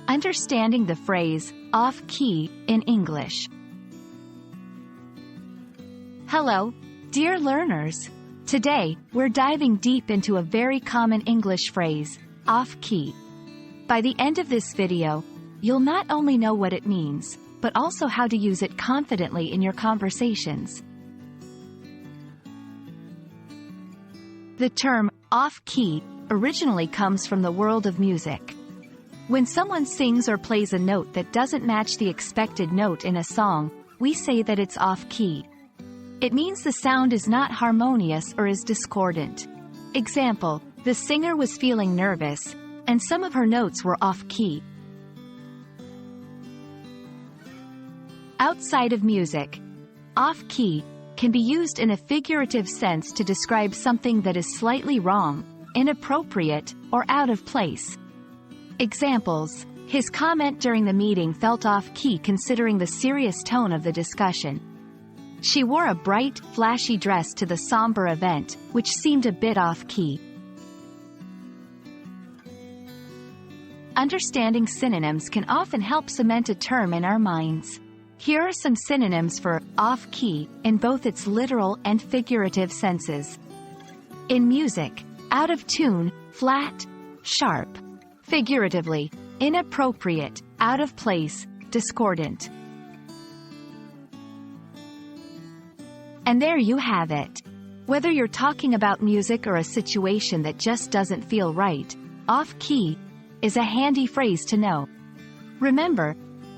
Understanding the phrase, off-key, in English. Hello, dear learners. Today, we're diving deep into a very common English phrase, off-key. By the end of this video, you'll not only know what it means, but also how to use it confidently in your conversations. The term, off-key, originally comes from the world of music. When someone sings or plays a note that doesn't match the expected note in a song, we say that it's off-key. It means the sound is not harmonious or is discordant. Example, the singer was feeling nervous, and some of her notes were off-key. Outside of music, off-key can be used in a figurative sense to describe something that is slightly wrong, inappropriate, or out of place. Examples: his comment during the meeting felt off-key considering the serious tone of the discussion. She wore a bright, flashy dress to the somber event, which seemed a bit off-key. Understanding synonyms can often help cement a term in our minds. Here are some synonyms for off-key in both its literal and figurative senses. In music, out of tune, flat, sharp. Figuratively, inappropriate, out of place, discordant. And there you have it. Whether you're talking about music or a situation that just doesn't feel right, off-key is a handy phrase to know. Remember,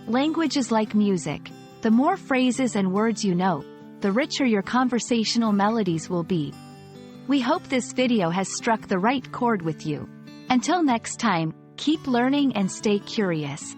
language is like music. The more phrases and words you know, the richer your conversational melodies will be. We hope this video has struck the right chord with you. Until next time, keep learning and stay curious.